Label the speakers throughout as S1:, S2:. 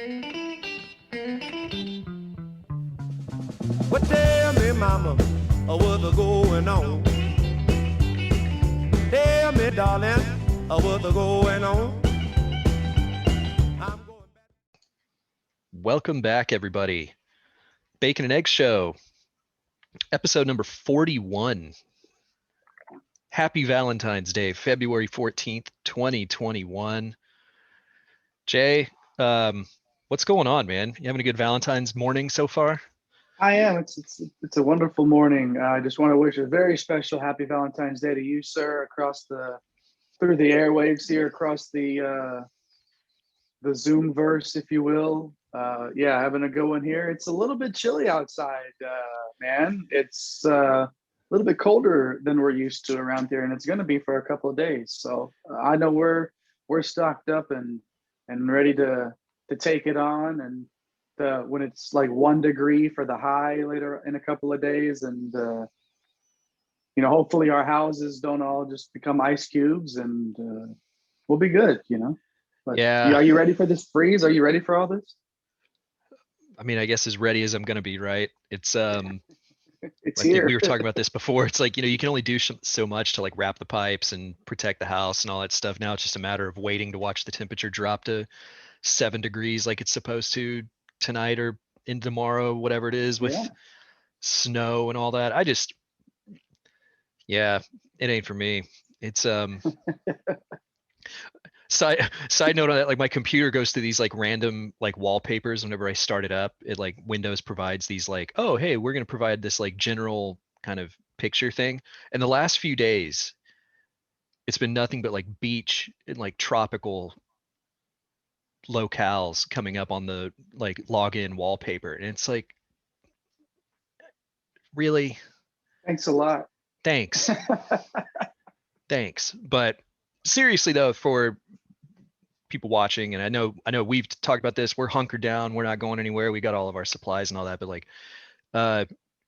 S1: Well, tell me, mama, what's going on? Tell me, darling, what's going on? I'm going back.
S2: Welcome back, everybody. Bacon and Egg Show, episode number 41. Happy Valentine's Day, February 14th, 2021. Jay, what's going on, man? You having a good Valentine's morning so far?
S3: I am. It's a wonderful morning. I just want to wish a very special happy Valentine's Day to you, sir, through the airwaves here, across the Zoom verse, if you will. Yeah, having a good one here. It's a little bit chilly outside, man. It's a little bit colder than we're used to around here, and it's going to be for a couple of days. So I know we're stocked up and ready to take it on. And when it's like 1 degree for the high later in a couple of days, and hopefully our houses don't all just become ice cubes, and we'll be good. But
S2: Yeah.
S3: are you ready for this freeze? Are you ready for all this?
S2: I mean, I guess as ready as I'm going to be, right? It's
S3: It's
S2: like
S3: here.
S2: we were talking about this before. It's like, you can only do so much to like wrap the pipes and protect the house and all that stuff. Now it's just a matter of waiting to watch the temperature drop to 7 degrees like it's supposed to tonight or in tomorrow, whatever it is, with
S3: Yeah.
S2: snow and all that. Yeah, it ain't for me. It's side note on that, like my computer goes through these like random like wallpapers whenever I start it up. It like Windows provides these like, oh hey, we're gonna provide this like general kind of picture thing. And the last few days, it's been nothing but like beach and like tropical locales coming up on the like login wallpaper. And it's like, really?
S3: Thanks a lot.
S2: Thanks. Thanks. But seriously though, for people watching, and I know we've talked about this, we're hunkered down, we're not going anywhere, we got all of our supplies and all that, but like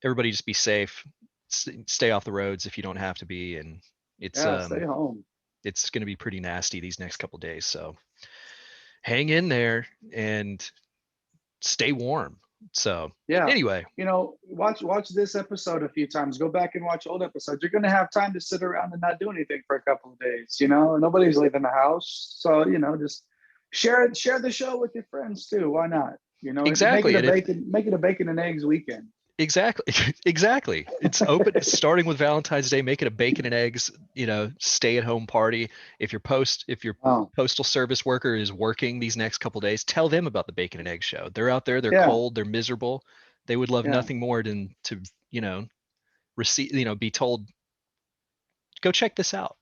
S2: everybody just be safe, stay off the roads if you don't have to be, and it's
S3: Yeah, stay home.
S2: it's going to be pretty nasty these next couple days, so hang in there and stay warm. So
S3: Yeah.
S2: anyway,
S3: Watch this episode a few times. Go back and watch old episodes. You're gonna have time to sit around and not do anything for a couple of days. Nobody's leaving the house, so just share the show with your friends too. Why not?
S2: exactly.
S3: Make it a bacon and eggs weekend.
S2: Exactly. Exactly. It's open starting with Valentine's Day, make it a bacon and eggs, stay at home party. If your
S3: Oh,
S2: postal service worker is working these next couple days, tell them about the bacon and egg show. They're out there, they're
S3: yeah,
S2: cold, they're miserable. They would love
S3: yeah,
S2: nothing more than to, receive, be told, go check this out.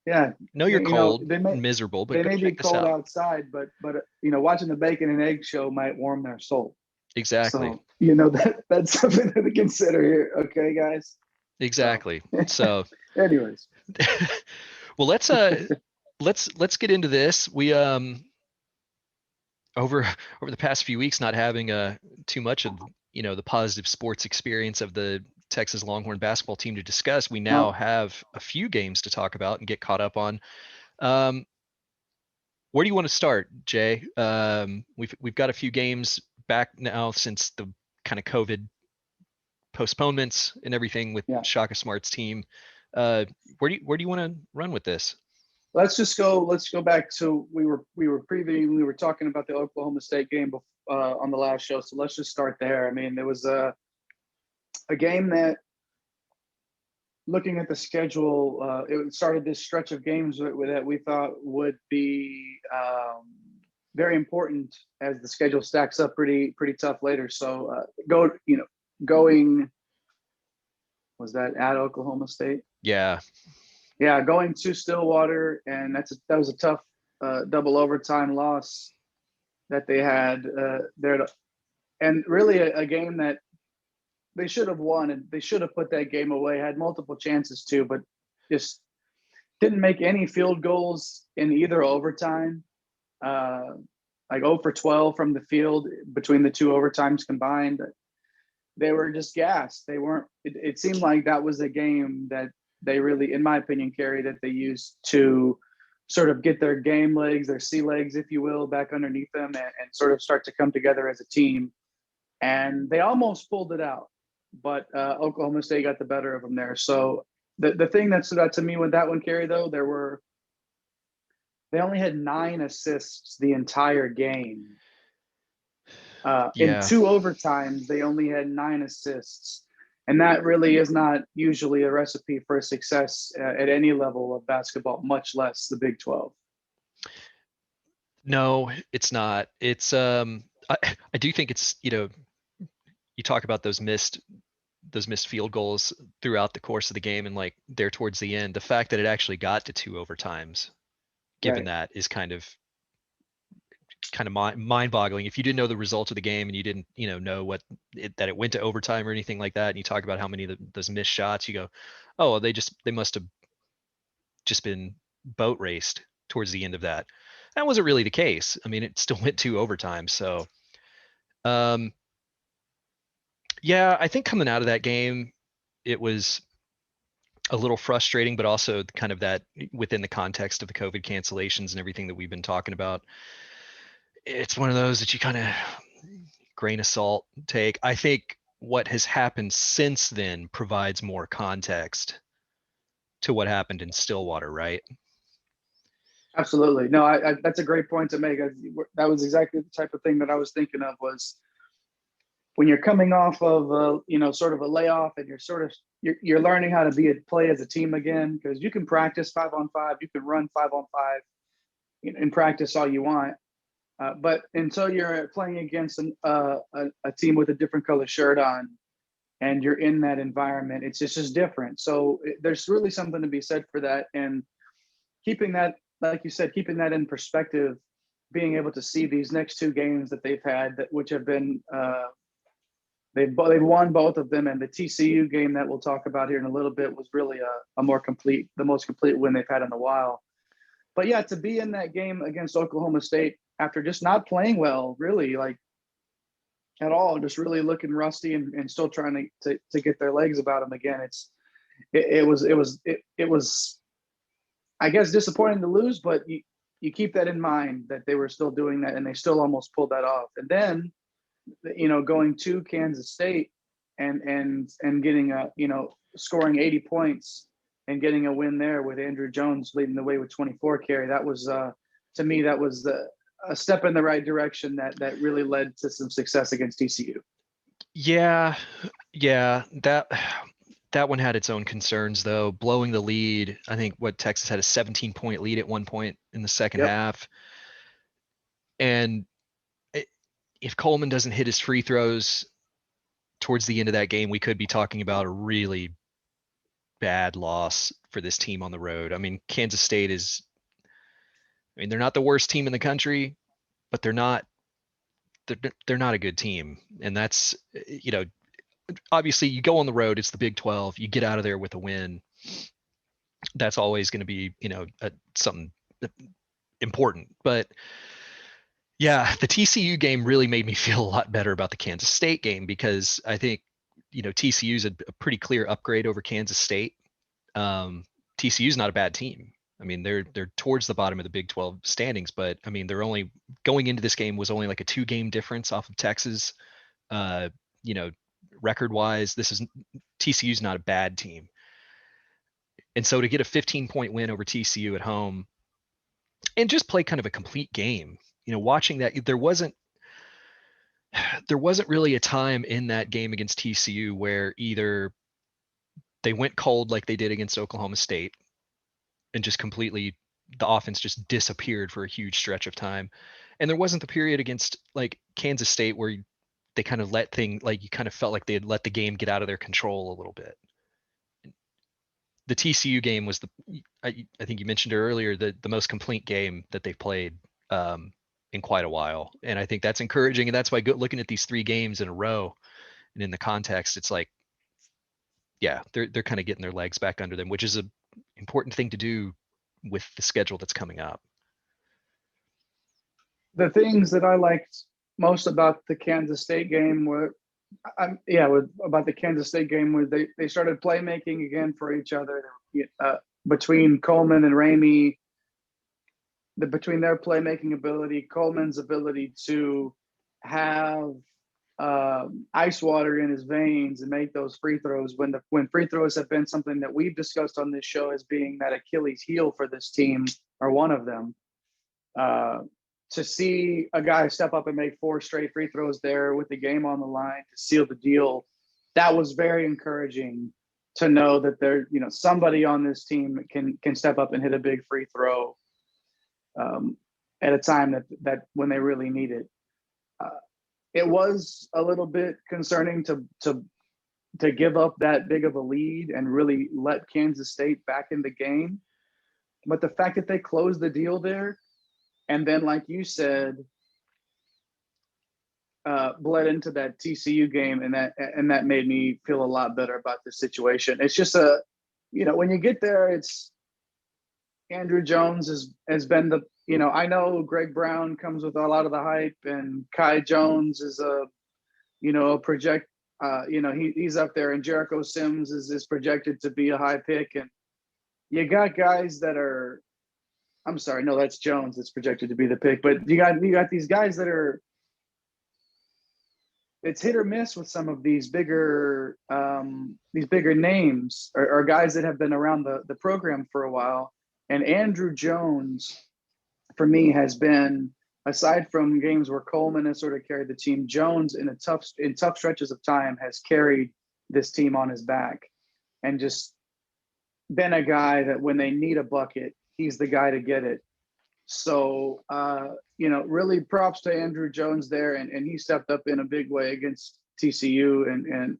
S3: yeah.
S2: Know you're cold
S3: They
S2: and miserable, but
S3: they
S2: go
S3: may be
S2: check this
S3: cold
S2: out.
S3: outside, but watching the bacon and egg show might warm their soul.
S2: Exactly.
S3: So that's something to consider here. Okay, guys.
S2: Exactly.
S3: So,
S2: So
S3: anyways,
S2: well, let's get into this. We over the past few weeks not having too much of the positive sports experience of the Texas Longhorn basketball team to discuss, we now
S3: well,
S2: have a few games to talk about and get caught up on. Um, where do you want to start, Jay? We've got a few games back now since the kind of COVID postponements and everything with
S3: yeah.
S2: Shaka Smart's team. Where do you want to run with this?
S3: Let's go back to we were previewing. We were talking about the Oklahoma State game on the last show. So let's just start there. I mean, there was a game that, looking at the schedule, it started this stretch of games that we thought would be very important as the schedule stacks up pretty tough later. So going, was that at Oklahoma State?
S2: Yeah.
S3: Yeah, going to Stillwater, and that was a tough double overtime loss that they had there, and really a game that they should have won, and they should have put that game away. Had multiple chances to, but just didn't make any field goals in either overtime. Like 0 for 12 from the field between the two overtimes combined. They were just gassed. They weren't. It seemed like that was a game that they really, in my opinion, Kerry, that they used to sort of get their game legs, their sea legs, if you will, back underneath them and sort of start to come together as a team. And they almost pulled it out, but Oklahoma State got the better of them there. So the thing that stood out to me with that one, Kerry, though, they only had 9 assists the entire game. In
S2: Yeah.
S3: 2 overtimes, they only had 9 assists. And that really is not usually a recipe for success at any level of basketball, much less the Big 12.
S2: No, it's not. It's I do think it's, you talk about those missed field goals throughout the course of the game and like there towards the end. The fact that it actually got to 2 overtimes, given
S3: Right.
S2: that, is kind of mind-boggling. If you didn't know the result of the game and you didn't, know that it went to overtime or anything like that, and you talk about how many of those missed shots, you go, oh, well, they must have just been boat raced towards the end of that. That wasn't really the case. I mean, it still went to overtime. So, yeah, I think coming out of that game, it was a little frustrating, but also kind of that within the context of the COVID cancellations and everything that we've been talking about. It's one of those that you kind of grain of salt take. I think what has happened since then provides more context to what happened in Stillwater, right?
S3: Absolutely. No, I that's a great point to make. That was exactly the type of thing that I was thinking of, was when you're coming off of sort of a layoff and you're learning how to play as a team again, because you can practice 5-on-5, you can run 5-on-5 in practice all you want. But until you're playing against a team with a different color shirt on and you're in that environment, it's just different. So there's really something to be said for that. And keeping that, like you said, keeping that in perspective, being able to see these next 2 games that they've had, which have been, they've won both of them. And the TCU game that we'll talk about here in a little bit was really the most complete win they've had in a while. But yeah, to be in that game against Oklahoma State after just not playing well, really, like at all, just really looking rusty and still trying to get their legs about them again. It was, I guess, disappointing to lose, but you keep that in mind that they were still doing that and they still almost pulled that off. And then, going to Kansas State and getting scoring 80 points and getting a win there with Andrew Jones leading the way with 24, Kerry. That was, to me, that was a step in the right direction that really led to some success against TCU.
S2: Yeah, that one had its own concerns though. Blowing the lead, I think Texas had a 17-point lead at one point in the second half. And if Coleman doesn't hit his free throws towards the end of that game, we could be talking about a really bad loss for this team on the road. I mean, Kansas State they're not the worst team in the country, but they're not a good team. And that's, obviously you go on the road, it's the Big 12, you get out of there with a win. That's always going to be, something important. But yeah, the TCU game really made me feel a lot better about the Kansas State game, because I think, TCU's a pretty clear upgrade over Kansas State. TCU's not a bad team. I mean, they're towards the bottom of the Big 12 standings, but I mean, they're only going into this game was only like a 2-game difference off of Texas. Record wise, TCU's not a bad team. And so to get a 15-point win over TCU at home and just play kind of a complete game, watching that, there wasn't really a time in that game against TCU where either they went cold like they did against Oklahoma State and just completely, the offense just disappeared for a huge stretch of time. And there wasn't the period against like Kansas State where they kind of you kind of felt like they had let the game get out of their control a little bit. The TCU game was I think you mentioned it earlier, the most complete game that they've played in quite a while. And I think that's encouraging. And that's why looking at these 3 games in a row and in the context, it's like, yeah, they're kind of getting their legs back under them, which is an important thing to do with the schedule that's coming up.
S3: The things that I liked most about the Kansas State game were, they started playmaking again for each other, between Coleman and Ramey. between their playmaking ability, Coleman's ability to have ice water in his veins and make those free throws when free throws have been something that we've discussed on this show as being that Achilles heel for this team, or one of them. To see a guy step up and make 4 straight free throws there with the game on the line to seal the deal, that was very encouraging to know that there, somebody on this team can step up and hit a big free throw at a time that when they really need it. It was a little bit concerning to give up that big of a lead and really let Kansas State back in the game. But the fact that they closed the deal there, and then, like you said, bled into that TCU game, and that made me feel a lot better about the situation. It's just when you get there, it's Andrew Jones has been the, I know Greg Brown comes with a lot of the hype, and Kai Jones is a project, he's up there, and Jericho Sims is projected to be a high pick, and you got guys that are, I'm sorry, no, that's Jones that's projected to be the pick, but you got these guys that are, it's hit or miss with some of these bigger names or guys that have been around the program for a while. And Andrew Jones, for me, has been, aside from games where Coleman has sort of carried the team, Jones in tough stretches of time has carried this team on his back and just been a guy that when they need a bucket, he's the guy to get it. So, really props to Andrew Jones there, and he stepped up in a big way against TCU.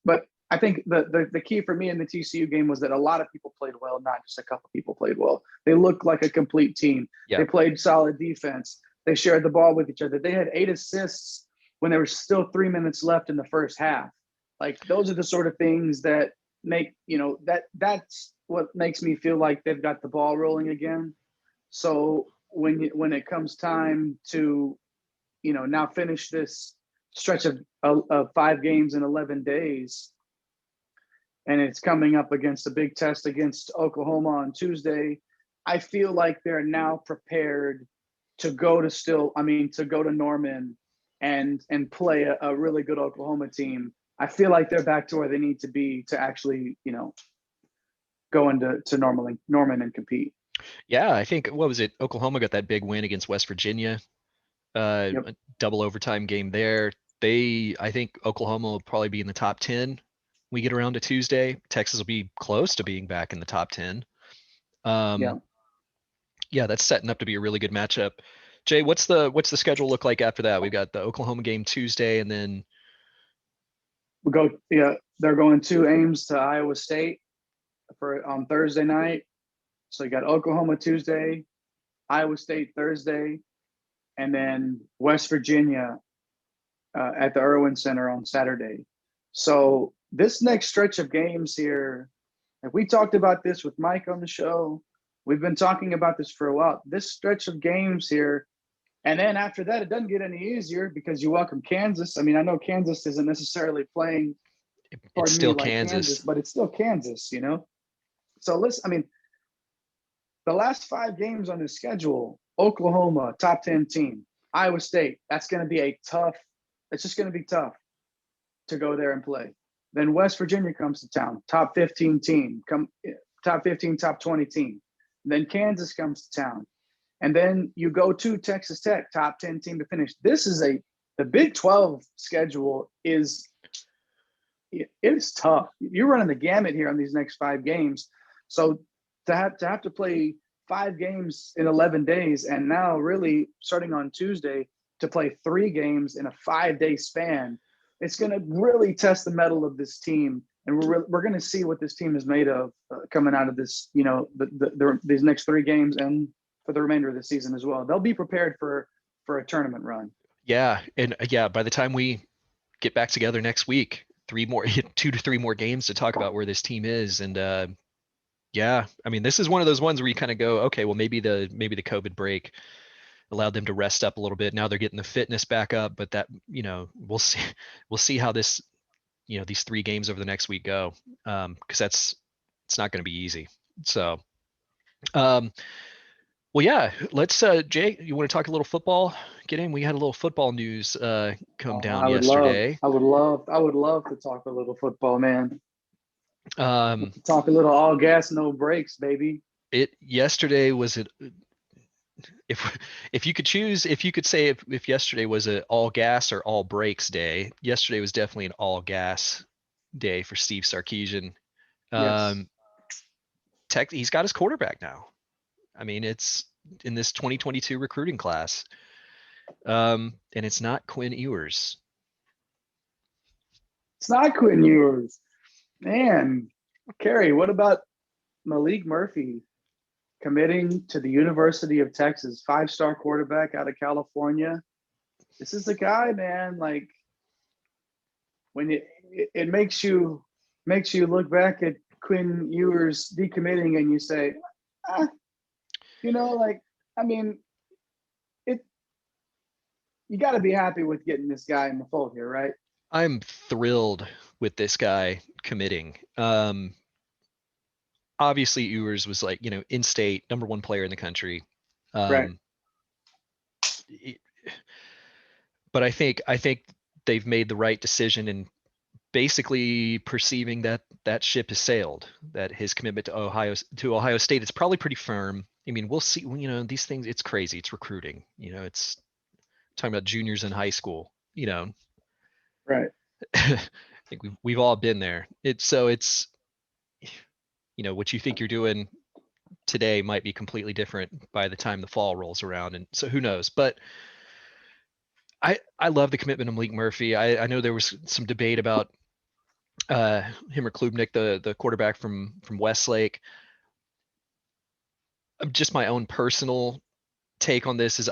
S3: But I think the key for me in the TCU game was that a lot of people played well, not just a couple people played well. They looked like a complete team.
S2: Yeah.
S3: They played solid defense. They shared the ball with each other. They had 8 assists when there was still 3 minutes left in the first half. Like, those are the sort of things that make, that's what makes me feel like they've got the ball rolling again. So when it comes time to, now finish this stretch of 5 games in 11 days, and it's coming up against a big test against Oklahoma on Tuesday, I feel like they're now prepared to go to Norman and play a really good Oklahoma team. I feel like they're back to where they need to be to actually, go into Norman and compete.
S2: Yeah, I think, what was it? Oklahoma got that big win against West Virginia,
S3: Yep.
S2: a double overtime game there. I think Oklahoma will probably be in the top 10. We get around to Tuesday. Texas will be close to being back in the top 10. Yeah, that's setting up to be a really good matchup. Jay, what's the schedule look like after that? We've got the Oklahoma game Tuesday, and then
S3: they're going 2 Ames to Iowa State on Thursday night. So you got Oklahoma Tuesday, Iowa State Thursday, and then West Virginia at the Irwin Center on Saturday. So this next stretch of games here, if we talked about this with Mike on the show, we've been talking about this for a while. This stretch of games here, and then after that, it doesn't get any easier because you welcome Kansas. I mean, I know Kansas isn't necessarily playing.
S2: It's still Kansas,
S3: but it's still Kansas, So listen, the last 5 games on the schedule: Oklahoma, top 10 team; Iowa State, that's going to be it's just going to be tough to go there and play. Then West Virginia comes to town, top 15 team, top 15, top 20 team. Then Kansas comes to town. And then you go to Texas Tech, top 10 team to finish. This is the Big 12 schedule is tough. You're running the gamut here on these next 5 games. So to have to play 5 games in 11 days, and now really starting on Tuesday to play 3 games in a 5-day span, it's going to really test the mettle of this team. And we're going to see what this team is made of coming out of this, these next 3 games and for the remainder of the season as well. They'll be prepared for a tournament run.
S2: Yeah. And by the time we get back together next week, 2 to 3 more games to talk about where this team is. And this is one of those ones where you kind of go, okay, well, maybe the COVID break allowed them to rest up a little bit. Now they're getting the fitness back up, but that, we'll see how this, these 3 games over the next week go. Cause it's not going to be easy. So, Well, yeah, let's Jay, you want to talk a little football? Get in. We had a little football news come
S3: Oh,
S2: down yesterday.
S3: I would love to talk a little football, man.
S2: Um,
S3: Talk a little all gas, no brakes, baby.
S2: it yesterday was it if if you could choose, if you could say if yesterday was a all gas or all brakes day, yesterday was definitely an all gas day for Steve Sarkisian.
S3: Yes.
S2: Um, he's got his quarterback now. I mean, it's in this 2022 recruiting class. And it's not Quinn Ewers.
S3: It's not Quinn Ewers. Man, Kerry, what about Malik Murphy committing to the University of Texas, 5-star quarterback out of California? This is the guy, man. Like when it makes you look back at Quinn Ewers decommitting and you say, ah, like I mean, it you got to be happy with getting this guy in the fold here, right?
S2: I'm thrilled with this guy committing. Obviously Ewers was like, in-state number one player in the country.
S3: Right.
S2: Um, but I think they've made the right decision in basically perceiving that that ship has sailed, that his commitment to Ohio State, it's probably pretty firm. I mean, we'll see, these things, it's crazy. It's recruiting, it's talking about juniors in high school,
S3: Right.
S2: I think we've all been there. It's what you think you're doing today might be completely different by the time the fall rolls around, and so who knows. But I love the commitment of Malik Murphy. I know there was some debate about him or Klubnik, the quarterback from Westlake. Just my own personal take on this is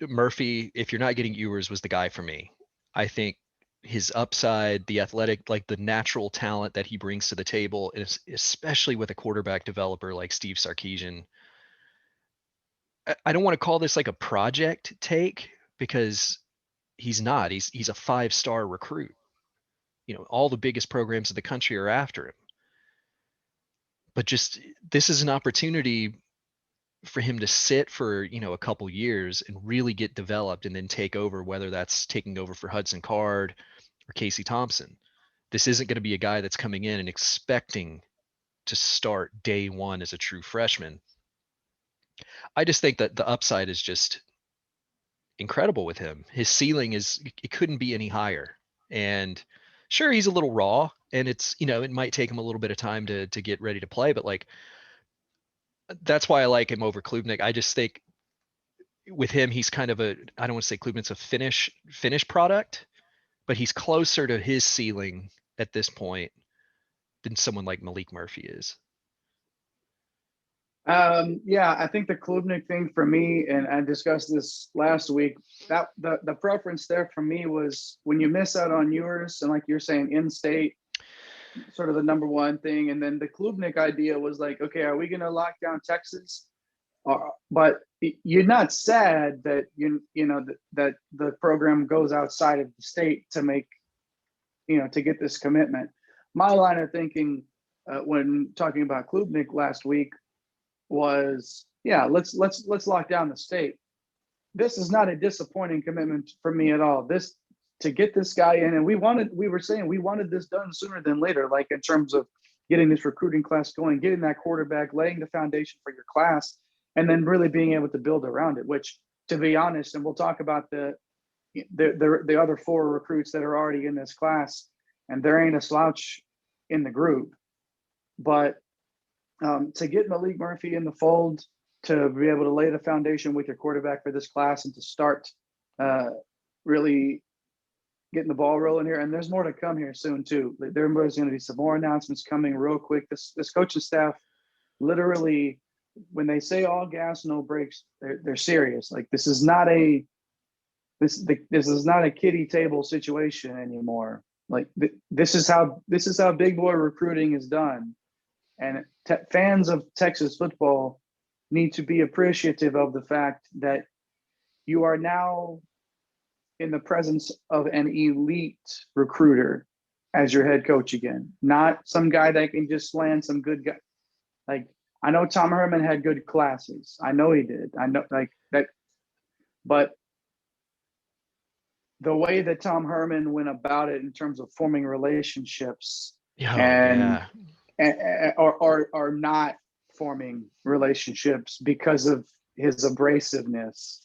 S2: Murphy, if you're not getting Ewers, was the guy for me. I think his upside, the athletic, like the natural talent that he brings to the table, is especially with a quarterback developer like Steve Sarkisian. I don't want to call this like a project take, because he's not. He's a 5-star recruit. All the biggest programs in the country are after him. But just, this is an opportunity for him to sit for a couple years and really get developed and then take over, whether that's taking over for Hudson Card or Casey Thompson. This isn't going to be a guy that's coming in and expecting to start day one as a true freshman. I just think that the upside is just incredible with him. His ceiling it couldn't be any higher. And sure, he's a little raw, and it's, it might take him a little bit of time to get ready to play, but like, that's why I like him over Klubnik. I just think with him, he's kind of I don't want to say Klubnik's a finish product, but he's closer to his ceiling at this point than someone like Malik Murphy is.
S3: Yeah, I think the Klubnik thing for me, and I discussed this last week, that the preference there for me was when you miss out on Ewers and like you're saying, in-state, sort of the number one thing. And then the Klubnik idea was like, okay, are we going to lock down Texas? But you're not sad that that the program goes outside of the state to make, to get this commitment. My line of thinking when talking about Klubnik last week was, yeah, let's lock down the state. This is not a disappointing commitment for me at all. This, to get this guy in, and we were saying we wanted this done sooner than later, like in terms of getting this recruiting class going, getting that quarterback, laying the foundation for your class, and then really being able to build around it. Which, to be honest, and we'll talk about the other 4 recruits that are already in this class, and there ain't a slouch in the group, but to get Malik Murphy in the fold, to be able to lay the foundation with your quarterback for this class, and to start really getting the ball rolling here. And there's more to come here soon too. There's going to be some more announcements coming real quick. This coaching staff, literally, when they say all gas, no brakes, they're serious. Like, this is not a kiddie table situation anymore. Like, this is how big boy recruiting is done. And fans of Texas football need to be appreciative of the fact that you are now in the presence of an elite recruiter as your head coach again, not some guy that can just land some good guy. Like, I know Tom Herman had good classes. I know he did. I know like that, but the way that Tom Herman went about it in terms of forming relationships
S2: Oh
S3: and,
S2: yeah.
S3: or not forming relationships because of his abrasiveness.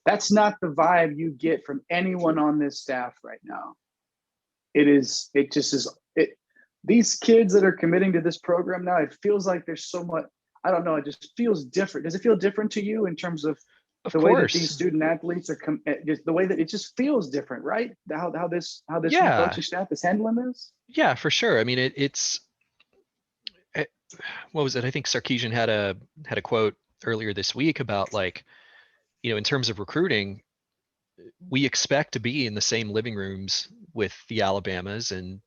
S3: That's not the vibe you get from anyone on this staff right now. It just is it. These kids that are committing to this program now, it feels like there's so much. I don't know. It just feels different. Does it feel different to you in terms of
S2: Of
S3: the way that these
S2: course.
S3: student athletes are just the way that it just feels different, right? How this new
S2: Yeah.
S3: coaching staff is handling this.
S2: Yeah, for sure. I mean, it, what was it? I think Sarkeesian had a quote earlier this week about like, in terms of recruiting, we expect to be in the same living rooms with the Alabamas and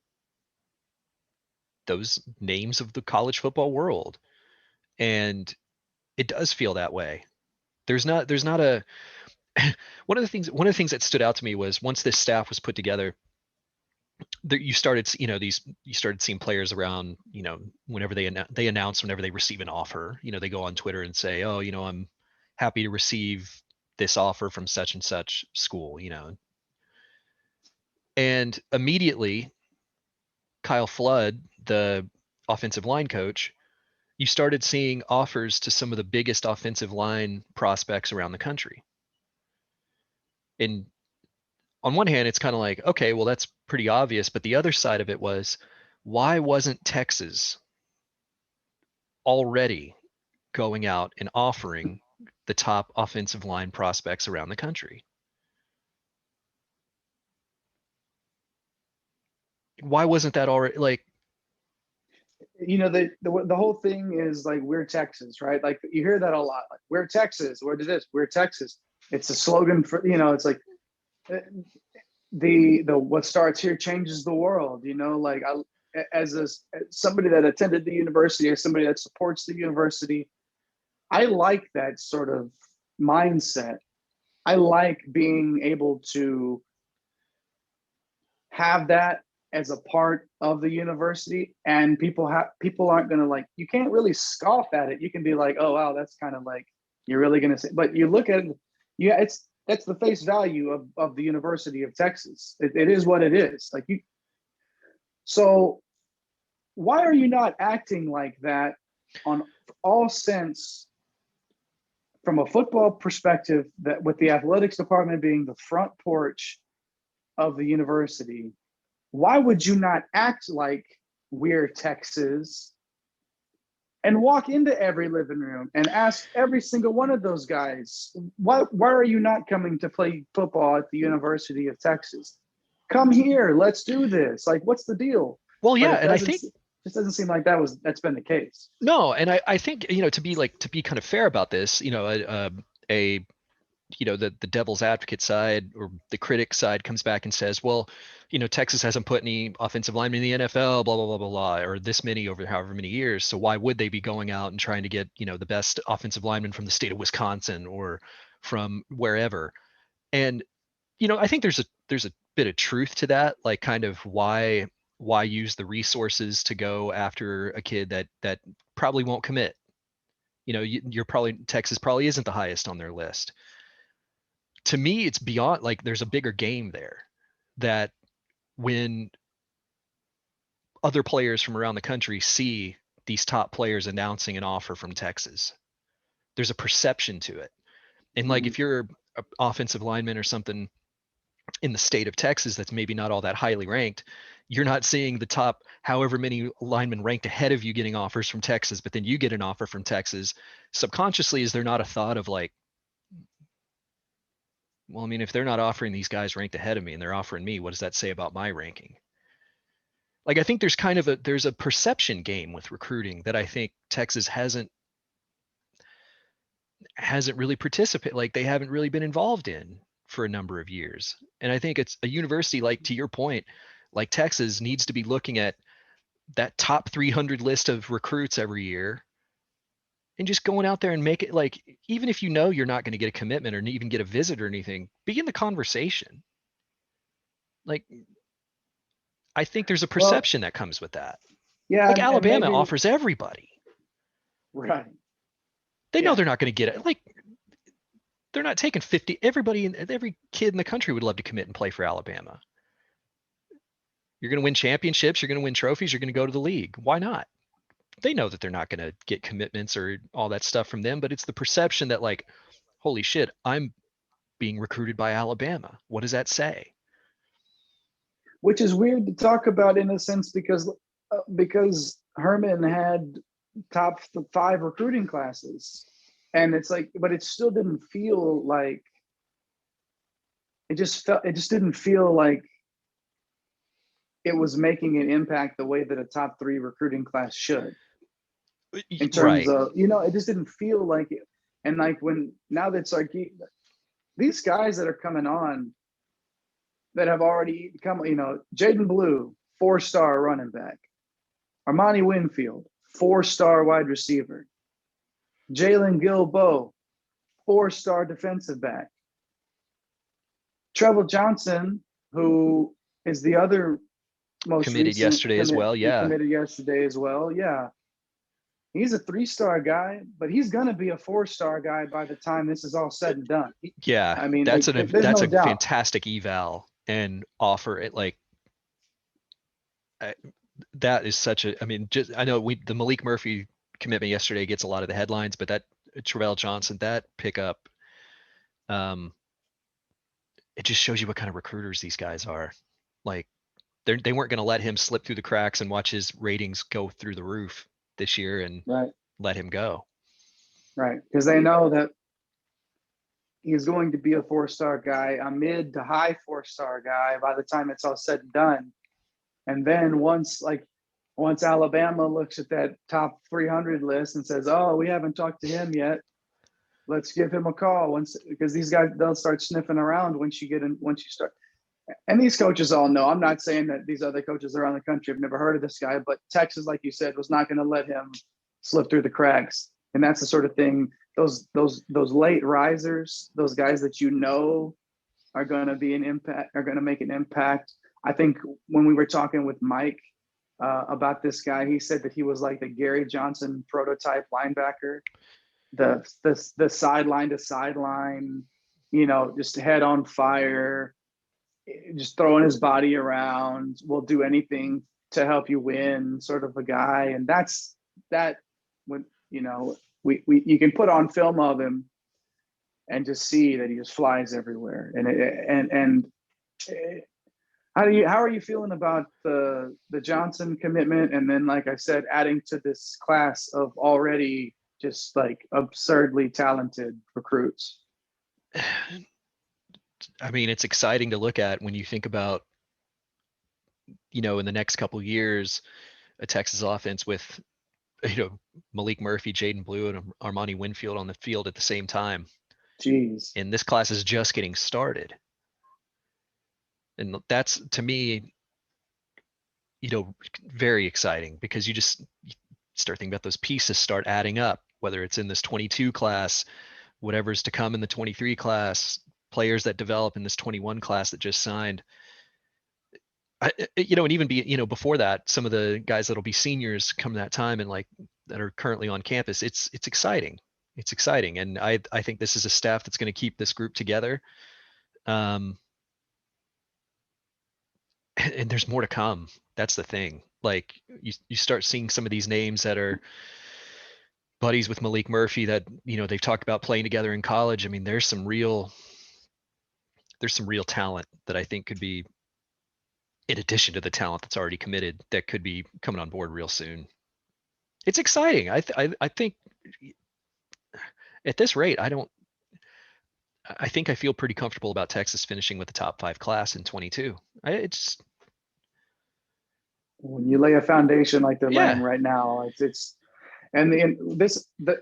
S2: those names of the college football world. And it does feel that way. There's not a one of the things that stood out to me was once this staff was put together, you started you started seeing players around, whenever they announce whenever they receive an offer, they go on Twitter and say, oh, I'm happy to receive this offer from such and such school, and immediately Kyle Flood, the offensive line coach, you started seeing offers to some of the biggest offensive line prospects around the country. And on one hand, it's kind of like, okay, well, that's pretty obvious. But the other side of it was, why wasn't Texas already going out and offering the top offensive line prospects around the country? Why wasn't that already like,
S3: The whole thing is like we're Texas, right? Like you hear that a lot. Like we're Texas. Where did this? We're Texas. It's a slogan for it's like the what starts here changes the world. Like as somebody that attended the university, as somebody that supports the university, I like that sort of mindset. I like being able to have that as a part of the university, and people aren't going to like, you can't really scoff at it. You can be like, oh wow, that's kind of like, you're really going to say, but you look at it, yeah, that's the face value of the University of Texas. It is what it is. Like so why are you not acting like that on all sense from a football perspective, that with the athletics department being the front porch of the university? Why would you not act like we're Texas and walk into every living room and ask every single one of those guys, why are you not coming to play football at the University of Texas? Come here, let's do this. Like, what's the deal?
S2: well,
S3: But
S2: yeah. And I think,
S3: it doesn't seem like that's been the case.
S2: no. And I think, to be kind of fair about this, the devil's advocate side or the critic side comes back and says, well, Texas hasn't put any offensive linemen in the NFL, blah, blah, blah, blah, blah, or this many over however many years. So why would they be going out and trying to get, the best offensive lineman from the state of Wisconsin or from wherever? And, I think there's a bit of truth to that, like kind of why use the resources to go after a kid that probably won't commit. You're probably, Texas probably isn't the highest on their list. To me, it's beyond, like there's a bigger game there, that when other players from around the country see these top players announcing an offer from Texas, there's a perception to it. And like if you're an offensive lineman or something in the state of Texas that's maybe not all that highly ranked, you're not seeing the top however many linemen ranked ahead of you getting offers from Texas, but then you get an offer from Texas. Subconsciously, is there not a thought of like, well, I mean, if they're not offering these guys ranked ahead of me and they're offering me, what does that say about my ranking? Like, I think there's a perception game with recruiting that I think Texas hasn't really participated, like they haven't really been involved in for a number of years. And I think it's a university, like to your point, like Texas needs to be looking at that top 300 list of recruits every year and just going out there and make it, like, even if you're not going to get a commitment or even get a visit or anything, be in the conversation. Like, I think there's a
S3: Well,
S2: perception that comes with that.
S3: yeah,
S2: Like
S3: and
S2: Alabama
S3: maybe
S2: offers everybody.
S3: Right.
S2: They know
S3: Yeah.
S2: they're not going to get it. Like, they're not taking 50. Every kid in the country would love to commit and play for Alabama. You're going to win championships. You're going to win trophies. You're going to go to the league. Why not? They know that they're not going to get commitments or all that stuff from them, but it's the perception that, like, holy shit, I'm being recruited by Alabama. What does that say?
S3: Which is weird to talk about in a sense because Herman had top 5 recruiting classes, and it's like, but it still didn't feel like it just didn't feel like it was making an impact the way that a top 3 recruiting class should, in terms
S2: Right.
S3: of, it just didn't feel like it. And like, now that's like these guys that are coming on that have already come, Jaden Blue, 4-star running back, Armani Winfield, 4-star wide receiver, Jalen Gilbo, 4-star defensive back, Treble Johnson, who is the other most
S2: Committed
S3: recent
S2: yesterday as well.
S3: He
S2: Yeah.
S3: committed yesterday as well. Yeah. He's a 3-star guy, but he's going to be a 4-star guy by the time this is all said and done.
S2: Yeah.
S3: I mean,
S2: That's
S3: there's
S2: that's
S3: no
S2: a
S3: doubt.
S2: fantastic eval and offer. It, like, that is such a, I mean, just, I know the Malik Murphy commitment yesterday gets a lot of the headlines, but that Travell Johnson, that pickup, it just shows you what kind of recruiters these guys are. Like, they weren't going to let him slip through the cracks and watch his ratings go through the roof this year and
S3: Right.
S2: let him go.
S3: Right. Because they know that he's going to be a 4-star guy, a mid to high 4-star guy by the time it's all said and done. And then once Alabama looks at that top 300 list and says, "Oh, we haven't talked to him yet. Let's give him a call," because these guys, they'll start sniffing around once you start. And these coaches all know. I'm not saying that these other coaches around the country have never heard of this guy, but Texas, like you said, was not going to let him slip through the cracks. And that's the sort of thing. Those late risers, those guys that are going to be an impact, are going to make an impact. I think when we were talking with Mike about this guy, he said that he was like the Gary Johnson prototype linebacker, the sideline to sideline, just head on fire, just throwing his body around, will do anything to help you win, sort of a guy. And that's when you can put on film of him and just see that he just flies everywhere. And how are you feeling about the Johnson commitment? And then, like I said, adding to this class of already just like absurdly talented recruits.
S2: I mean, it's exciting to look at when you think about, in the next couple of years, a Texas offense with, Malik Murphy, Jaden Blue, and Armani Winfield on the field at the same time.
S3: Jeez.
S2: And this class is just getting started. And that's, to me, very exciting, because you start thinking about those pieces start adding up, whether it's in this 22 class, whatever's to come in the 23 class, players that develop in this 21 class that just signed. And even before that, some of the guys that'll be seniors come that time and like that are currently on campus. It's exciting. It's exciting. And I think this is a staff that's going to keep this group together. And there's more to come. That's the thing. Like, you start seeing some of these names that are buddies with Malik Murphy that, they've talked about playing together in college. I mean, there's some real talent that I think could be, in addition to the talent that's already committed, that could be coming on board real soon. It's exciting. I think at this rate, I think I feel pretty comfortable about Texas finishing with the top 5 class in 22.
S3: When you lay a foundation like they're laying
S2: Yeah.
S3: right now,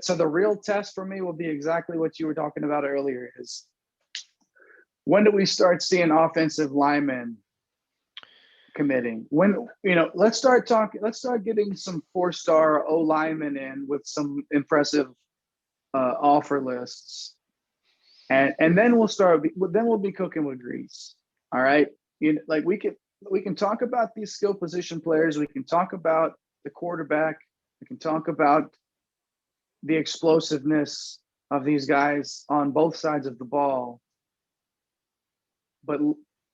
S3: so the real test for me will be exactly what you were talking about earlier, is when do we start seeing offensive linemen committing? When, let's start getting some 4-star O linemen in with some impressive offer lists. And then we'll be cooking with grease. All right. Like, we can talk about these skill position players. We can talk about the quarterback. We can talk about the explosiveness of these guys on both sides of the ball. But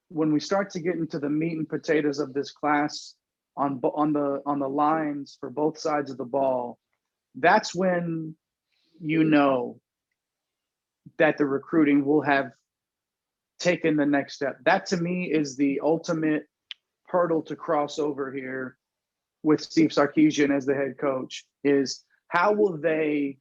S3: when we start to get into the meat and potatoes of this class on the lines for both sides of the ball, that's when you know that the recruiting will have taken the next step. That to me is the ultimate hurdle to cross over here with Steve Sarkisian as the head coach, is how will they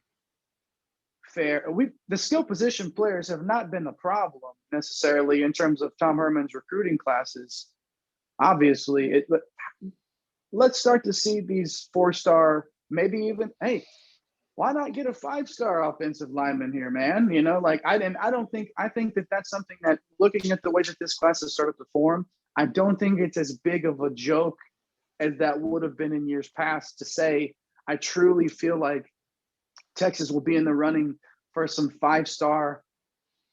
S3: fare? The skill position players have not been a problem necessarily in terms of Tom Herman's recruiting classes. Obviously, but let's start to see these 4-star, maybe even, hey, why not get a 5-star offensive lineman here, man? You know, like I think that that's something that, looking at the way that this class has started to form, I don't think it's as big of a joke as that would have been in years past to say. I truly feel like Texas will be in the running for some 5-star,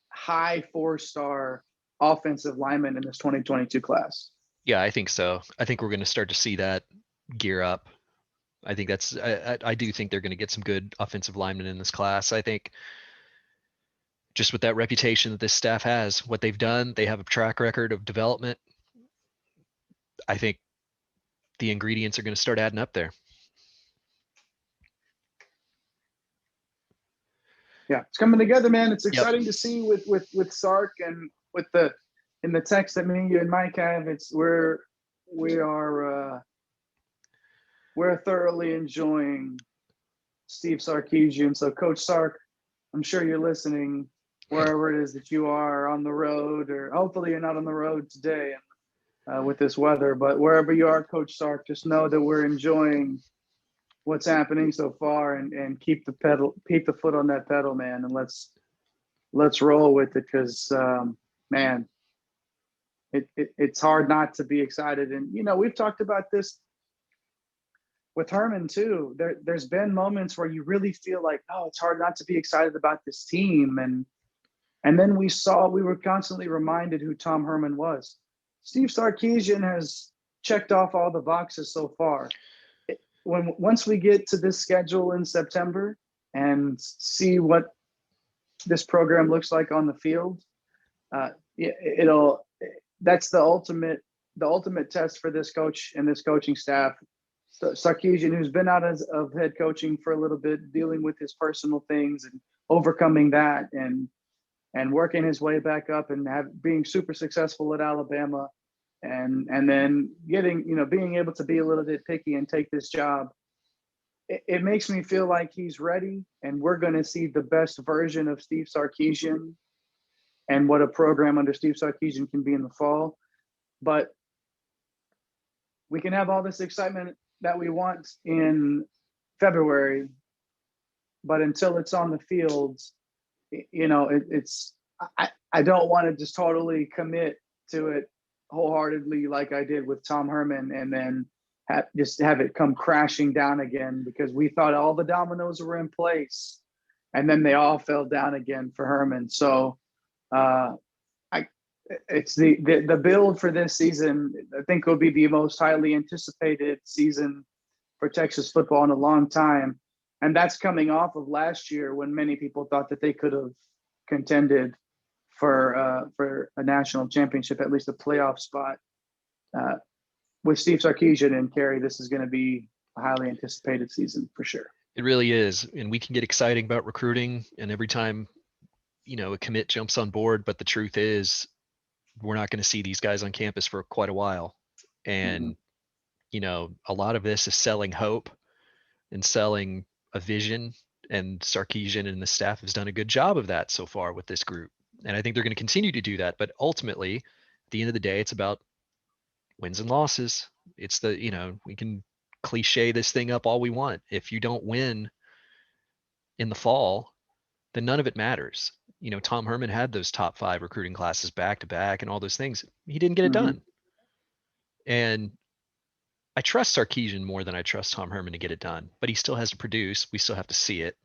S3: high 4-star offensive linemen in this 2022 class.
S2: Yeah, I think so. I think we're going to start to see that gear up. I think I do think they're going to get some good offensive linemen in this class. I think just with that reputation that this staff has, what they've done, they have a track record of development. I think the ingredients are going to start adding up there.
S3: Yeah, it's coming together, man. It's exciting to see with Sark and with in the text that me, you, and Mike have. We're thoroughly enjoying Steve Sarkisian. So, Coach Sark, I'm sure you're listening wherever it is that you are on the road, or hopefully you're not on the road today with this weather. But wherever you are, Coach Sark, just know that we're enjoying what's happening so far, and keep the foot on that pedal, man, and let's roll with it, because man, it's hard not to be excited. And you know, we've talked about this with Herman too. There's been moments where you really feel like, oh, it's hard not to be excited about this team, and then we were constantly reminded who Tom Herman was. Steve Sarkisian has checked off all the boxes so far. Once we get to this schedule in September and see what this program looks like on the field, that's the ultimate test for this coach and this coaching staff. So Sarkisian, who's been out of head coaching for a little bit, dealing with his personal things and overcoming that, and working his way back up, and being super successful at Alabama. And then being able to be a little bit picky and take this job, it makes me feel like he's ready, and we're going to see the best version of Steve Sarkisian and what a program under Steve Sarkisian can be in the fall. But we can have all this excitement that we want in February, but until it's on the field, I don't want to just totally commit to it wholeheartedly like I did with Tom Herman, and then have it come crashing down again, because we thought all the dominoes were in place, and then they all fell down again for Herman. So it's the build for this season. I think will be the most highly anticipated season for Texas football in a long time, and that's coming off of last year when many people thought that they could have contended for a national championship, at least a playoff spot. With Steve Sarkisian and Kerry, this is going to be a highly anticipated season for sure.
S2: It really is, and we can get exciting about recruiting, and every time a commit jumps on board, but the truth is we're not going to see these guys on campus for quite a while. And a lot of this is selling hope and selling a vision, and Sarkisian and the staff has done a good job of that so far with this group. And I think they're going to continue to do that. But ultimately, at the end of the day, it's about wins and losses. It's we can cliche this thing up all we want. If you don't win in the fall, then none of it matters. Tom Herman had those top 5 recruiting classes back to back and all those things. He didn't get it done. And I trust Sarkisian more than I trust Tom Herman to get it done, but he still has to produce. We still have to see it.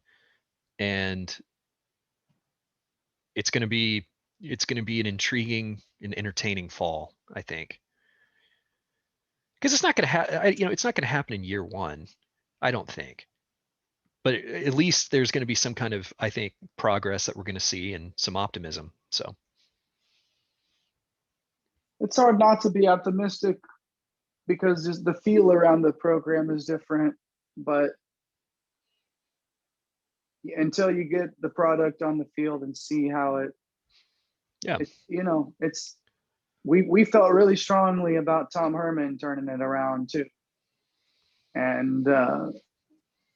S2: And it's going to be an intriguing and entertaining fall, I think. Because it's not going to it's not going to happen in year one, I don't think. but at least there's going to be some kind of, I think, progress that we're going to see and some optimism. So
S3: It's hard not to be optimistic because just the feel around the program is different. But until you get the product on the field and see how
S2: yeah,
S3: it's we felt really strongly about Tom Herman turning it around too, and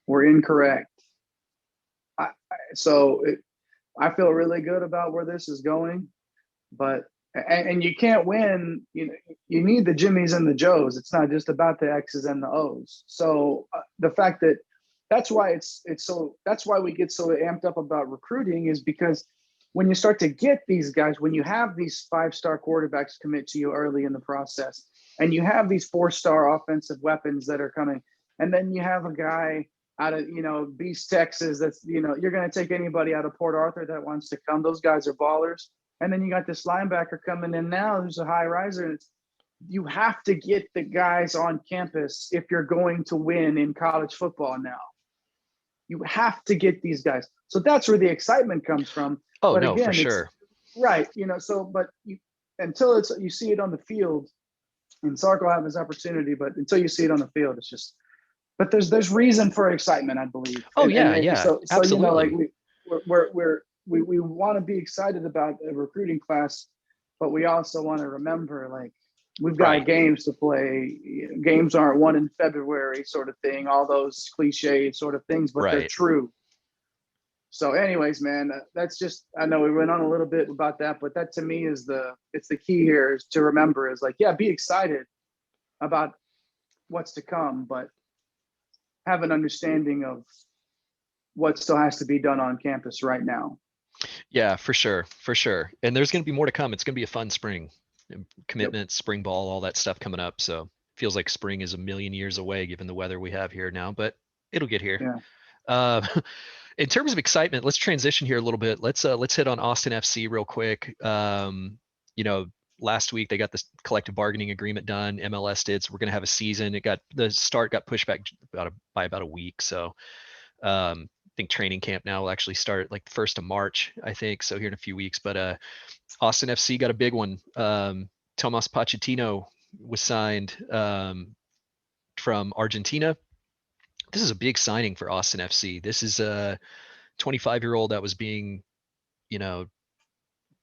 S3: we're incorrect. I feel really good about where this is going, but and you can't win. You need the Jimmies and the Joes. It's not just about the X's and the O's. So the fact that that's why that's why we get so amped up about recruiting is because when you start to get these guys, when you have these 5-star quarterbacks commit to you early in the process, and you have these 4-star offensive weapons that are coming, and then you have a guy out of Beast, Texas, that's you're going to take anybody out of Port Arthur that wants to come. Those guys are ballers. And then you got this linebacker coming in now who's a high riser. And you have to get the guys on campus if you're going to win in college football now. You have to get these guys. So that's where the excitement comes from.
S2: oh
S3: But
S2: no,
S3: again,
S2: for sure.
S3: Right. Until you see it on the field, and Sark will have his opportunity, but until you see it on the field, it's just, but there's reason for excitement, I believe.
S2: Oh yeah,
S3: So
S2: absolutely.
S3: we want to be excited about a recruiting class, but we also want to remember, like, we've got
S2: Right.
S3: games to play. Games aren't won in February, sort of thing. All those cliche sort of things, but they're
S2: Right.
S3: true. So, anyways, man, that's just, I know we went on a little bit about that, but that to me is it's the key here is to remember is like, yeah, be excited about what's to come, but have an understanding of what still has to be done on campus right now.
S2: Yeah, for sure. For sure. And there's going to be more to come. It's going to be a fun spring. Commitments, spring ball, all that stuff coming up. So feels like spring is a million years away given the weather we have here now, but it'll get here.
S3: Yeah.
S2: In terms of excitement, let's transition here a little bit. Let's hit on Austin FC real quick. Last week they got this collective bargaining agreement done. MLS did. So we're going to have a season. The start got pushed back by about a week. So I think training camp now will actually start like the 1st of March, I think. So here in a few weeks, but Austin FC got a big one. Tomas Pochettino was signed from Argentina. This is a big signing for Austin FC. This is a 25-year-old that was being,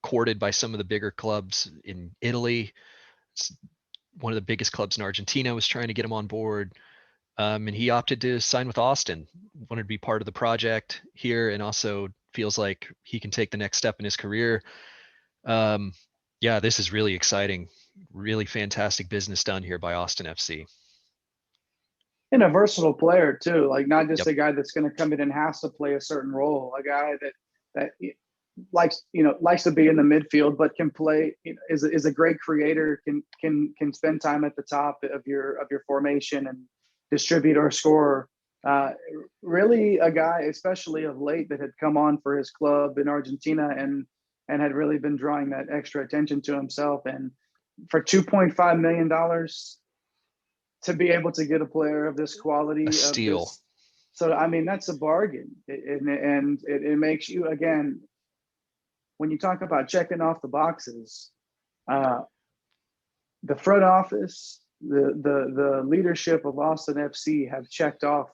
S2: courted by some of the bigger clubs in Italy. It's one of the biggest clubs in Argentina was trying to get him on board. And he opted to sign with Austin, wanted to be part of the project here, and also feels like he can take the next step in his career. This is really exciting. Really fantastic business done here by Austin FC.
S3: And a versatile player too, like not just
S2: Yep.
S3: a guy that's going to come in and has to play a certain role, a guy that likes to be in the midfield, but can play, is a great creator, can spend time at the top of your formation and distribute or score. Really a guy, especially of late, that had come on for his club in Argentina and had really been drawing that extra attention to himself. And for $2.5 million to be able to get a player of this quality,
S2: A steal.
S3: So I mean, that's a bargain, and it makes you, again, when you talk about checking off the boxes, the front office, the leadership of Austin FC have checked off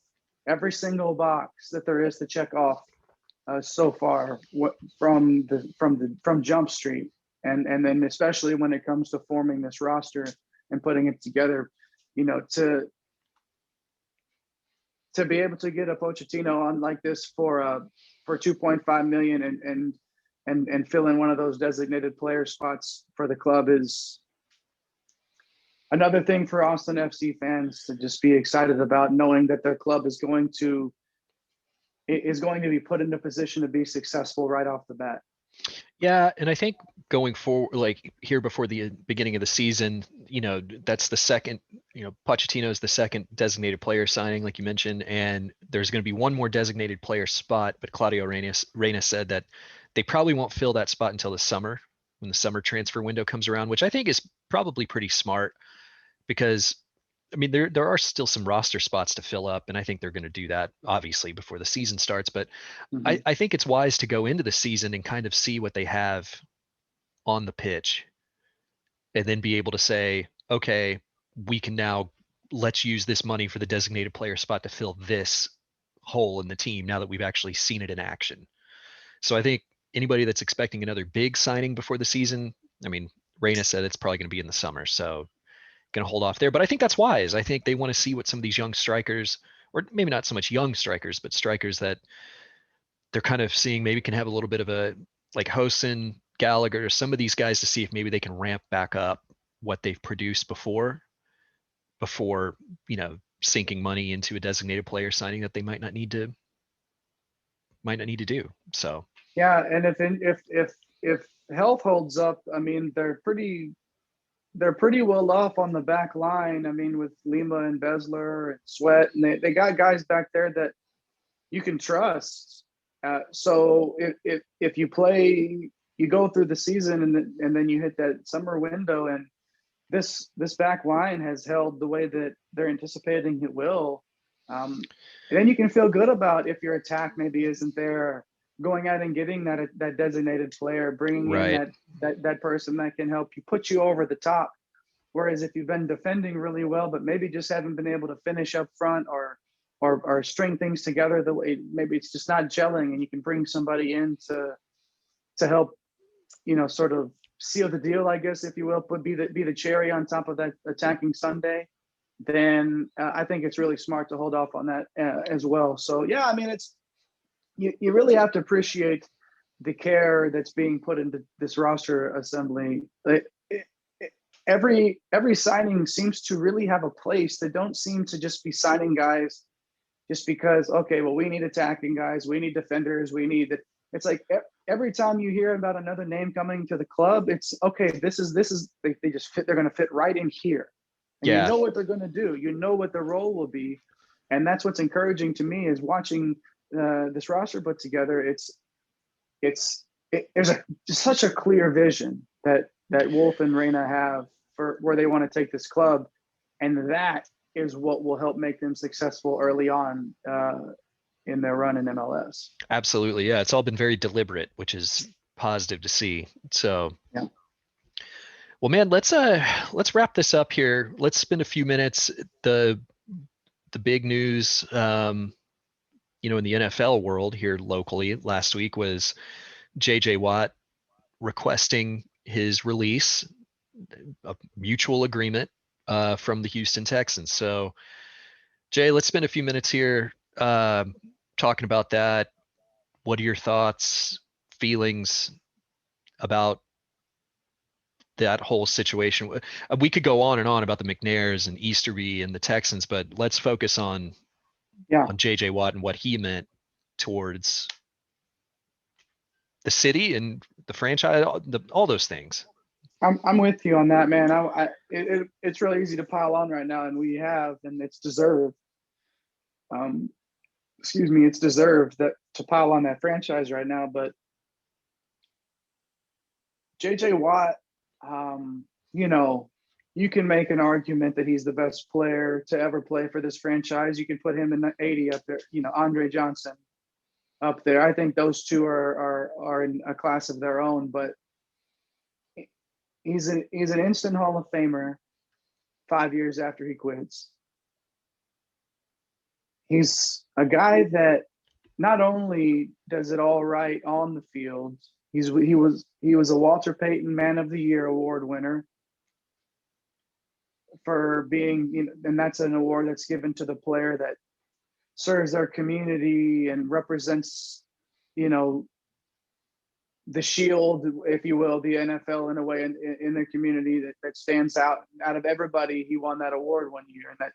S3: every single box that there is to check off so far from Jump Street, and then especially when it comes to forming this roster and putting it together, to be able to get a Pochettino on like this for $2.5 million and fill in one of those designated player spots for the club is another thing for Austin FC fans to just be excited about, knowing that their club is going to be put in a position to be successful right off the bat.
S2: Yeah, and I think going forward, like here before the beginning of the season, that's the second, Pochettino is the second designated player signing, like you mentioned, and there's going to be one more designated player spot, but Claudio Reyna said that they probably won't fill that spot until the summer, when the summer transfer window comes around, which I think is probably pretty smart, because I mean, there are still some roster spots to fill up, and I think they're going to do that obviously before the season starts. But
S3: Mhm.
S2: I think it's wise to go into the season and kind of see what they have on the pitch, and then be able to say, okay, we can now let's use this money for the designated player spot to fill this hole in the team now that we've actually seen it in action. So I think anybody that's expecting another big signing before the season, I mean, Reyna said it's probably going to be in the summer, so going to hold off there. But I think that's wise. I think they want to see what some of these young strikers, or maybe not so much young strikers, but strikers that they're kind of seeing maybe can have a little bit of a, like Hosen, Gallagher, some of these guys, to see if maybe they can ramp back up what they've produced before sinking money into a designated player signing that they might not need to do. So
S3: Yeah, and if health holds up, I mean, they're pretty well off on the back line. I mean, with Lima and Besler and Sweat, and they got guys back there that you can trust. So if you play, you go through the season and then you hit that summer window, and this back line has held the way that they're anticipating it will. And then you can feel good about if your attack maybe isn't there, going out and getting that designated player, bringing in
S2: right,
S3: that person that can help you put you over the top. Whereas if you've been defending really well, but maybe just haven't been able to finish up front or string things together the way, maybe it's just not gelling, and you can bring somebody in to help, sort of seal the deal, I guess, if you will, but be the cherry on top of that attacking Sunday. Then I think it's really smart to hold off on that as well. So yeah, I mean, it's you really have to appreciate the care that's being put into this roster assembly. Every signing seems to really have a place. They don't seem to just be signing guys just because, okay, well, we need attacking guys, we need defenders, we need that. It's like every time you hear about another name coming to the club, it's okay, this is they just fit, they're going to fit right in here. And you
S2: yeah,
S3: know what they're going to do, you know what their role will be. And that's what's encouraging to me, is watching this roster put together. There's just such a clear vision that Wolf and Reyna have for where they want to take this club, and that is what will help make them successful early on in their run in MLS.
S2: absolutely, yeah. It's all been very deliberate, which is positive to see. So
S3: Yeah.
S2: well, man, let's wrap this up here. Let's spend a few minutes. The big news, in the NFL world here locally last week was J.J. Watt requesting his release, a mutual agreement from the Houston Texans. So, Jay, let's spend a few minutes here talking about that. What are your thoughts, feelings about that whole situation? We could go on and on about the McNairs and Easterby and the Texans, but let's focus on JJ Watt and what he meant towards the city and the franchise, all those things.
S3: I'm with you on that, man. It's really easy to pile on right now, and and it's deserved. It's deserved that to pile on that franchise right now. But JJ Watt, you can make an argument that he's the best player to ever play for this franchise. You can put him in the 80 up there, Andre Johnson up there. I think those two are in a class of their own, but he's an instant Hall of Famer 5 years after he quits. He's a guy that not only does it all right on the field, he was a Walter Payton Man of the Year award winner for being, and that's an award that's given to the player that serves their community and represents, the shield, if you will, the NFL in a way in their community that stands out of everybody. He won that award one year, and that,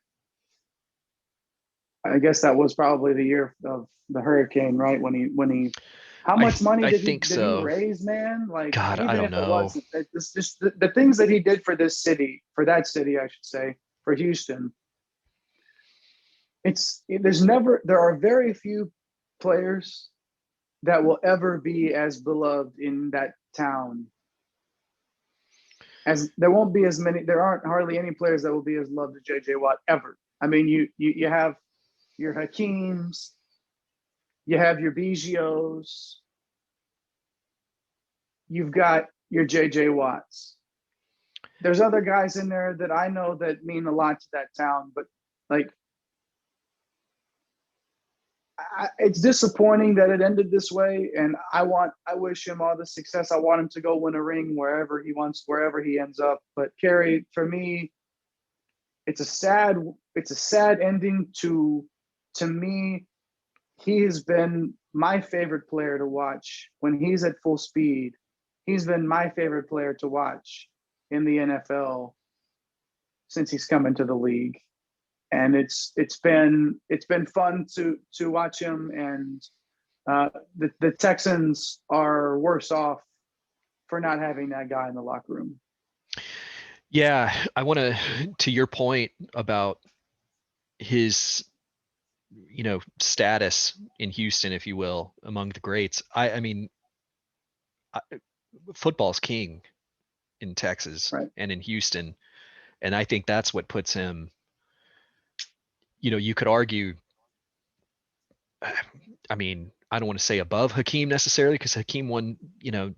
S3: I guess that was probably the year of the hurricane, right? When he how much money did he raise, man? Like,
S2: God,
S3: even
S2: I don't
S3: if
S2: know.
S3: it wasn't, it's just the things that he did for this city, for that city, I should say, for Houston. There are very few players that will ever be as beloved in that town as there won't be as many. There aren't hardly any players that will be as loved as J.J. Watt ever. I mean, you have your Hakeems, you have your Bigios, you've got your J.J. Watts. There's other guys in there that I know that mean a lot to that town, but like, it's disappointing that it ended this way. And I wish him all the success. I want him to go win a ring wherever he wants, wherever he ends up. But Kerry, for me, it's a sad ending to me. He has been my favorite player to watch when he's at full speed. He's been my favorite player to watch in the NFL since he's come into the league. And it's been fun to watch him, and the Texans are worse off for not having that guy in the locker room.
S2: Yeah, I want to your point about his, status in Houston, if you will, among the greats. I mean, football's king in Texas,
S3: right,
S2: and in Houston, and I think that's what puts him. You could argue. I mean, I don't want to say above Hakeem necessarily, because Hakeem won,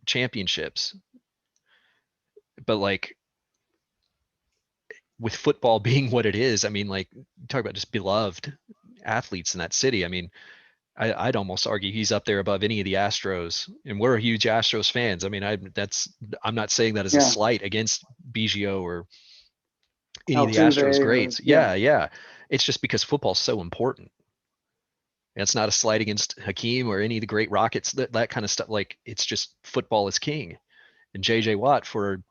S2: championships. But like, with football being what it is, I mean, like, talk about just beloved athletes in that city. I mean, I'd almost argue he's up there above any of the Astros, and we're huge Astros fans. I mean, I'm not saying that as a slight against Biggio or any of the Astros greats. Yeah. It's just because football's so important. It's not a slight against Hakeem or any of the great Rockets, that kind of stuff. Like, it's just football is king. And J.J. Watt, for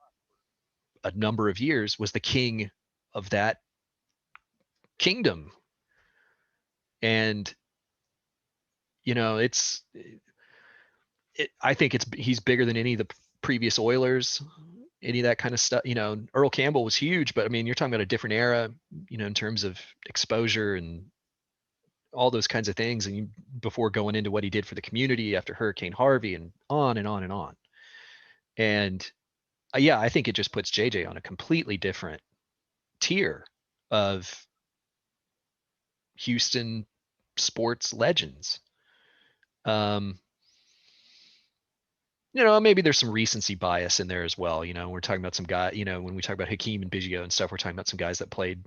S2: a number of years, was the king of that kingdom. And, I think he's bigger than any of the previous Oilers, any of that kind of stuff. Earl Campbell was huge, but I mean, you're talking about a different era, in terms of exposure and all those kinds of things. And before going into what he did for the community after Hurricane Harvey, and on and on and on. And yeah, I think it just puts JJ on a completely different tier of Houston sports legends. Maybe there's some recency bias in there as well. We're talking about some guy, when we talk about Hakeem and Biggio and stuff, we're talking about some guys that played,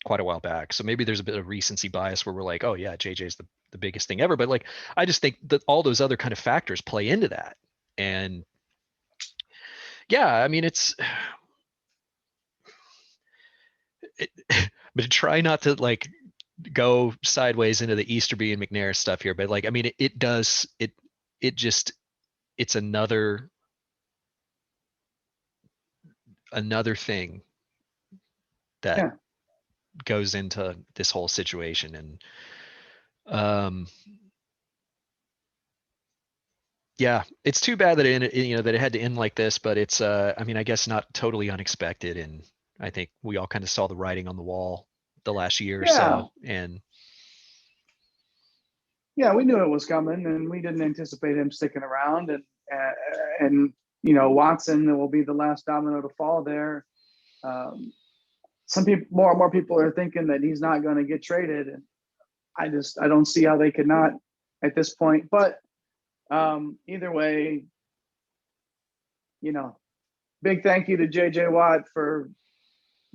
S2: quite a while back. So maybe there's a bit of recency bias where we're like, oh yeah, JJ's the biggest thing ever. But like, I just think that all those other kind of factors play into that. And yeah, I mean, but try not to like go sideways into the Easterby and McNair stuff here. But like, I mean, it's another thing that goes into this whole situation. And yeah, it's too bad that that it had to end like this, but it's I mean, I guess not totally unexpected. And I think we all kind of saw the writing on the wall the last year or so. And
S3: yeah, we knew it was coming, and we didn't anticipate him sticking around. And Watson will be the last domino to fall there. Some people, more and more people, are thinking that he's not going to get traded, and I don't see how they could not at this point. But either way, big thank you to J.J. Watt for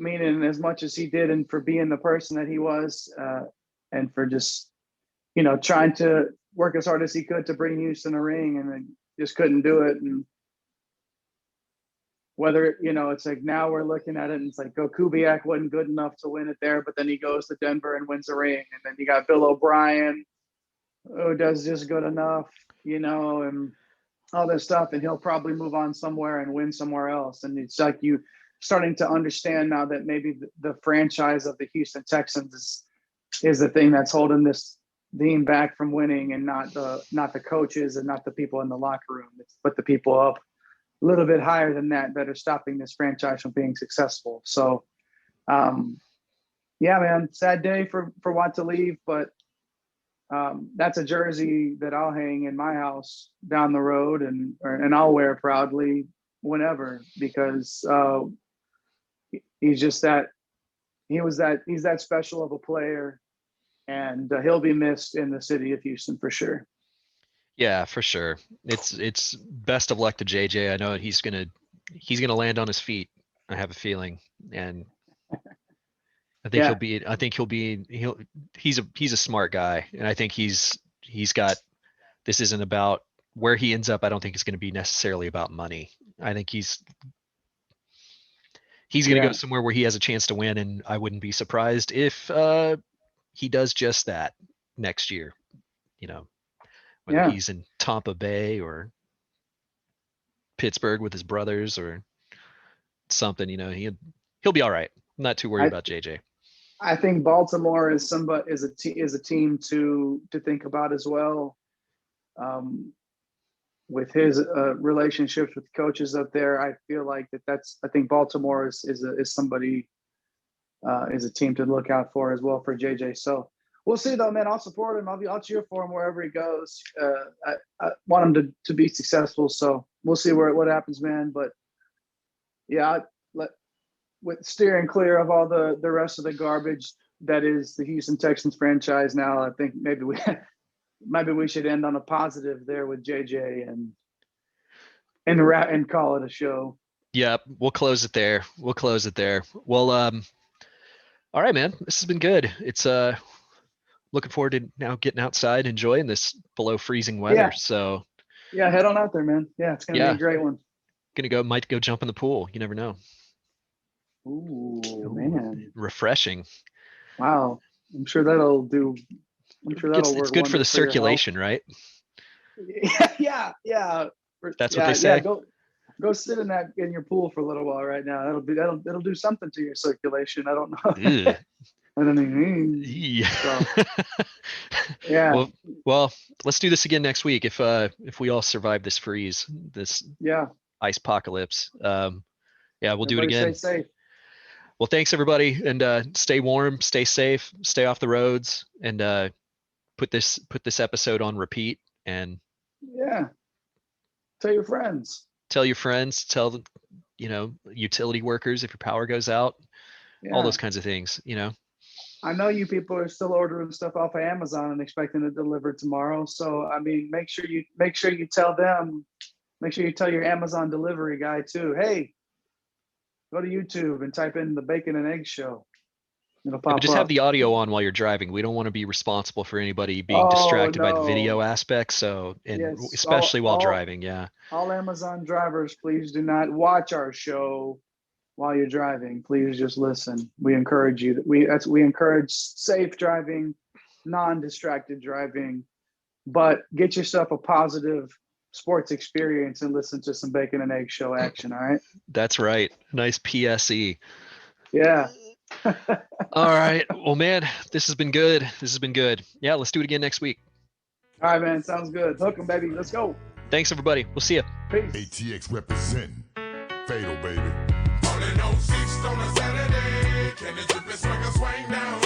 S3: meaning as much as he did, and for being the person that he was, and for just trying to work as hard as he could to bring Houston a ring, and then just couldn't do it. And whether, it's like, now we're looking at it and it's like, Kubiak wasn't good enough to win it there, but then he goes to Denver and wins a ring. And then you got Bill O'Brien, who does just good enough, and all this stuff, and he'll probably move on somewhere and win somewhere else. And it's like, you starting to understand now that maybe the franchise of the Houston Texans is the thing that's holding this team back from winning, and not the coaches and not the people in the locker room, but the people up a little bit higher than that are stopping this franchise from being successful. So, yeah, man, sad day for Watt to leave, but that's a jersey that I'll hang in my house down the road, and I'll wear proudly. whenever, because he's just he's that special of a player, and he'll be missed in the city of Houston for sure.
S2: Yeah, for sure. It's best of luck to JJ. I know he's gonna land on his feet. I have a feeling, and I think he's a smart guy, and I think he's got, this isn't about where he ends up. I don't think it's going to be necessarily about money. I think he's going to go somewhere where he has a chance to win, and I wouldn't be surprised if he does just that next year. Whether he's in Tampa Bay or Pittsburgh with his brothers or something, he'll be all right. I'm not too worried about JJ.
S3: I think Baltimore is a team to think about as well. With his relationships with coaches up there, I feel like I think Baltimore is somebody, is a team to look out for as well for JJ. So we'll see though, man. I'll support him. I'll cheer for him wherever he goes. I want him to be successful. So we'll see what happens, man. But yeah, with steering clear of all the rest of the garbage that is the Houston Texans franchise now, I think maybe we should end on a positive there with JJ and call it a show.
S2: Yeah, we'll close it there. Well, all right, man. This has been good. It's looking forward to now getting outside, enjoying this below freezing weather.
S3: Yeah.
S2: So
S3: yeah, head on out there, man. Yeah, it's gonna be a great one.
S2: Might go jump in the pool. You never know.
S3: Ooh, man.
S2: Refreshing.
S3: Wow. I'm sure that'll work.
S2: It's good for the circulation, right?
S3: Yeah.
S2: That's what they say.
S3: Yeah, go sit in your pool for a little while right now. It'll do something to your circulation. I don't know. I don't know.
S2: Yeah.
S3: So, yeah.
S2: Well, let's do this again next week if we all survive this freeze, this ice apocalypse. We'll do it again.
S3: Stay safe.
S2: Well, thanks everybody, and stay warm, stay safe, stay off the roads, and put this episode on repeat. And
S3: tell your friends.
S2: Tell the utility workers if your power goes out. All those kinds of things.
S3: I know you people are still ordering stuff off of Amazon and expecting it delivered tomorrow. So I mean, make sure you tell them. Make sure you tell your Amazon delivery guy too. Hey, go to YouTube and type in the Bacon and Egg Show. It'll pop
S2: just
S3: up.
S2: have the audio on while you're driving. We don't want to be responsible for anybody being distracted by the video aspect. So, especially while driving. Yeah.
S3: All Amazon drivers, please do not watch our show while you're driving. Please just listen. We encourage you. We encourage safe driving, non-distracted driving, but get yourself a positive sports experience and listen to some Bacon and Egg Show action. All right.
S2: That's right. Nice PSE.
S3: Yeah.
S2: All right. Well, man, this has been good. Yeah. Let's do it again next week.
S3: All right, man. Sounds good. Hook 'em, baby. Let's go.
S2: Thanks everybody. We'll see you.
S3: Peace.
S4: ATX representing. Fatal, baby.
S1: Only no seats on a Saturday. Can the dripping swing down?